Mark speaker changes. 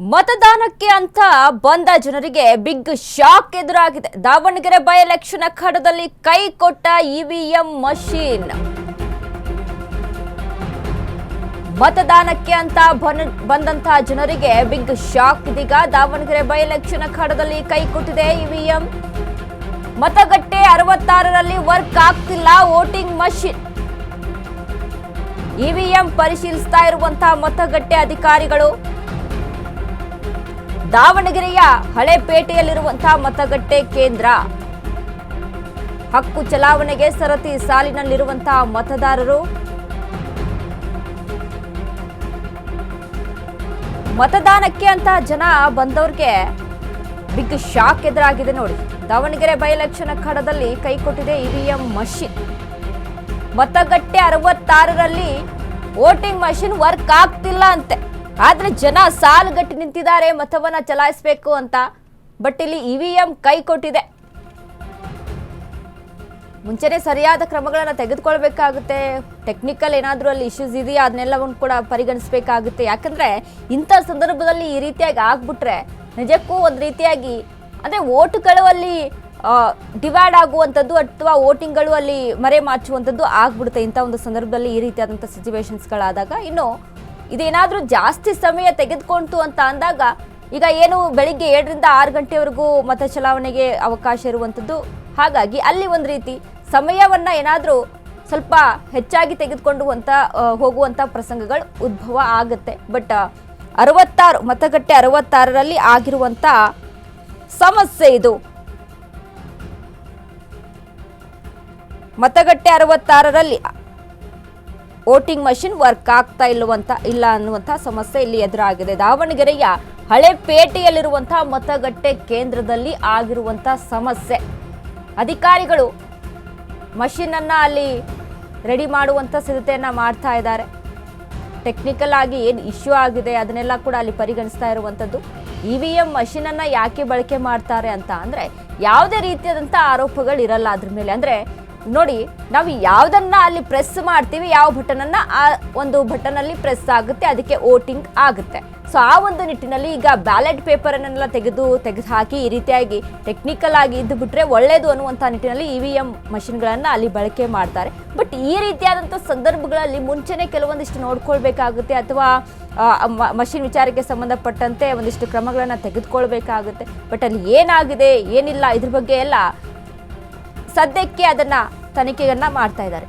Speaker 1: ಮತದಾನಕ್ಕೆ ಅಂತ ಬಂದ ಜನರಿಗೆ ಬಿಗ್ ಶಾಕ್ ಎದುರಾಗಿದೆ. ದಾವಣಗೆರೆ ಬೈ ಎಲೆಕ್ಷನ್ ಅಖಾಡದಲ್ಲಿ ಕೈ ಕೊಟ್ಟ ಇವಿಎಂ ಮಷೀನ್. ಮತದಾನಕ್ಕೆ ಅಂತ ಬಂದಂತ ಜನರಿಗೆ ಬಿಗ್ ಶಾಕ್ ಇದೀಗ. ದಾವಣಗೆರೆ ಬೈ ಎಲೆಕ್ಷನ್ ಅಖಾಡದಲ್ಲಿ ಕೈ ಕೊಟ್ಟಿದೆ ಇವಿಎಂ. ಮತಗಟ್ಟೆ 66ರಲ್ಲಿ ವರ್ಕ್ ಆಗ್ತಿಲ್ಲ ವೋಟಿಂಗ್ ಮಷೀನ್. ಇವಿಎಂ ಪರಿಶೀಲಿಸ್ತಾ ಇರುವಂತಹ ಮತಗಟ್ಟೆ ಅಧಿಕಾರಿಗಳು ದಾವಣಗೆರೆಯ ಹಳೆಪೇಟೆಯಲ್ಲಿರುವಂತಹ ಮತಗಟ್ಟೆ ಕೇಂದ್ರ. ಹಕ್ಕು ಚಲಾವಣೆಗೆ ಸರತಿ ಸಾಲಿನಲ್ಲಿರುವಂತಹ ಮತದಾರರು ಮತದಾನಕ್ಕೆ ಅಂತ ಜನ ಬಂದವ್ರಿಗೆ ಬಿಗ್ ಶಾಕ್ ಎದುರಾಗಿದೆ ನೋಡಿ. ದಾವಣಗೆರೆ ಬೈ ಎಲೆಕ್ಷನ್ ಅಖಾಡದಲ್ಲಿ ಕೈ ಕೊಟ್ಟಿದೆ ಇವಿಎಂ ಮಷೀನ್. ಮತಗಟ್ಟೆ 66ರಲ್ಲಿ ವೋಟಿಂಗ್ ಮಷೀನ್ ವರ್ಕ್ ಆಗ್ತಿಲ್ಲ ಅಂತೆ. ಆದ್ರೆ ಜನ ಸಾಲುಗಟ್ಟಿ ನಿಂತಿದ್ದಾರೆ ಮತವನ್ನ ಚಲಾಯಿಸಬೇಕು ಅಂತ. ಬಟ್ ಇಲ್ಲಿ ಇವಿಎಂ ಕೈ ಕೊಟ್ಟಿದೆ. ಮುಂಚೆನೆ ಸರಿಯಾದ ಕ್ರಮಗಳನ್ನ ತೆಗೆದುಕೊಳ್ಬೇಕಾಗುತ್ತೆ. ಟೆಕ್ನಿಕಲ್ ಏನಾದ್ರೂ ಅಲ್ಲಿ ಇಶ್ಯೂಸ್ ಇದೆಯಾ ಅದನ್ನೆಲ್ಲವನ್ನು ಕೂಡ ಪರಿಗಣಿಸಬೇಕಾಗುತ್ತೆ. ಯಾಕಂದ್ರೆ ಇಂಥ ಸಂದರ್ಭದಲ್ಲಿ ಈ ರೀತಿಯಾಗಿ ಆಗ್ಬಿಟ್ರೆ ನಿಜಕ್ಕೂ ಒಂದು ರೀತಿಯಾಗಿ ಅಂದ್ರೆ ವೋಟ್ಗಳು ಅಲ್ಲಿ ಡಿವೈಡ್ ಆಗುವಂಥದ್ದು ಅಥವಾ ವೋಟಿಂಗ್ಗಳು ಅಲ್ಲಿ ಮರೆಮಾಚುವಂಥದ್ದು ಆಗ್ಬಿಡುತ್ತೆ ಇಂಥ ಒಂದು ಸಂದರ್ಭದಲ್ಲಿ. ಈ ರೀತಿಯಾದಂಥ ಸಿಚುವೇಶನ್ಸ್ಗಳಾದಾಗ ಇನ್ನು ಇದೇನಾದರೂ ಜಾಸ್ತಿ ಸಮಯ ತೆಗೆದುಕೊಂತು ಅಂತ ಅಂದಾಗ ಈಗ ಏನು ಬೆಳಿಗ್ಗೆ 7ರಿಂದ 6 ಗಂಟೆವರೆಗೂ ಮತ ಚಲಾವಣೆಗೆ ಅವಕಾಶ ಇರುವಂಥದ್ದು. ಹಾಗಾಗಿ ಅಲ್ಲಿ ಒಂದು ರೀತಿ ಸಮಯವನ್ನ ಏನಾದರೂ ಸ್ವಲ್ಪ ಹೆಚ್ಚಾಗಿ ತೆಗೆದುಕೊಂಡು ಹೋಗುವಂಥ ಪ್ರಸಂಗಗಳು ಉದ್ಭವ ಆಗುತ್ತೆ. ಬಟ್ 66 ಮತಗಟ್ಟೆ 66ರಲ್ಲಿ ಆಗಿರುವಂಥ ಸಮಸ್ಯೆ ಇದು. ಮತಗಟ್ಟೆ 66ರಲ್ಲಿ ವೋಟಿಂಗ್ ಮಷಿನ್ ವರ್ಕ್ ಆಗ್ತಾ ಇಲ್ಲ ಅನ್ನುವಂಥ ಸಮಸ್ಯೆ ಇಲ್ಲಿ ಎದುರಾಗಿದೆ. ದಾವಣಗೆರೆಯ ಹಳೆಪೇಟೆಯಲ್ಲಿರುವಂತಹ ಮತಗಟ್ಟೆ ಕೇಂದ್ರದಲ್ಲಿ ಆಗಿರುವಂಥ ಸಮಸ್ಯೆ. ಅಧಿಕಾರಿಗಳು ಮಷಿನ್ ಅನ್ನ ಅಲ್ಲಿ ರೆಡಿ ಮಾಡುವಂಥ ಸಿದ್ಧತೆಯನ್ನ ಮಾಡ್ತಾ ಇದ್ದಾರೆ. ಟೆಕ್ನಿಕಲ್ ಆಗಿ ಏನು ಇಶ್ಯೂ ಆಗಿದೆ ಅದನ್ನೆಲ್ಲ ಕೂಡ ಅಲ್ಲಿ ಪರಿಗಣಿಸ್ತಾ ಇರುವಂಥದ್ದು. ಇವಿಎಂ ಮಷಿನ್ ಅನ್ನ ಯಾಕೆ ಬಳಕೆ ಮಾಡ್ತಾರೆ ಅಂತ ಅಂದ್ರೆ ಯಾವುದೇ ರೀತಿಯಾದಂಥ ಆರೋಪಗಳು ಇರಲ್ಲ ಅದ್ರ ಮೇಲೆ. ಅಂದ್ರೆ ನೋಡಿ, ನಾವು ಯಾವುದನ್ನ ಅಲ್ಲಿ ಪ್ರೆಸ್ ಮಾಡ್ತೀವಿ, ಯಾವ ಬಟನ್ ಅನ್ನ ಆ ಒಂದು ಬಟನ್ ಅಲ್ಲಿ ಪ್ರೆಸ್ ಆಗುತ್ತೆ, ಅದಕ್ಕೆ ವೋಟಿಂಗ್ ಆಗುತ್ತೆ. ಸೊ ಆ ಒಂದು ನಿಟ್ಟಿನಲ್ಲಿ ಈಗ ಬ್ಯಾಲೆಟ್ ಪೇಪರ್ ಅನ್ನೆಲ್ಲ ತೆಗೆದು ಹಾಕಿ ಈ ರೀತಿಯಾಗಿ ಟೆಕ್ನಿಕಲ್ ಆಗಿ ಇದ್ದು ಬಿಟ್ರೆ ಒಳ್ಳೇದು ಅನ್ನುವಂಥ ನಿಟ್ಟಿನಲ್ಲಿ ಇವಿಎಂ ಮಷಿನ್ಗಳನ್ನ ಅಲ್ಲಿ ಬಳಕೆ ಮಾಡ್ತಾರೆ. ಬಟ್ ಈ ರೀತಿಯಾದಂಥ ಸಂದರ್ಭಗಳಲ್ಲಿ ಮುಂಚೆನೆ ಕೆಲವೊಂದಿಷ್ಟು ನೋಡ್ಕೊಳ್ಬೇಕಾಗುತ್ತೆ ಅಥವಾ ಮಷಿನ್ ವಿಚಾರಕ್ಕೆ ಸಂಬಂಧಪಟ್ಟಂತೆ ಒಂದಿಷ್ಟು ಕ್ರಮಗಳನ್ನ ತೆಗೆದುಕೊಳ್ಬೇಕಾಗುತ್ತೆ. ಬಟ್ ಅಲ್ಲಿ ಏನಾಗಿದೆ ಏನಿಲ್ಲ ಇದ್ರ ಬಗ್ಗೆ ಎಲ್ಲ ಸದ್ಯಕ್ಕೆ ಅದನ್ನ ತನಿಖೆಯನ್ನ ಮಾಡ್ತಾ ಇದ್ದಾರೆ.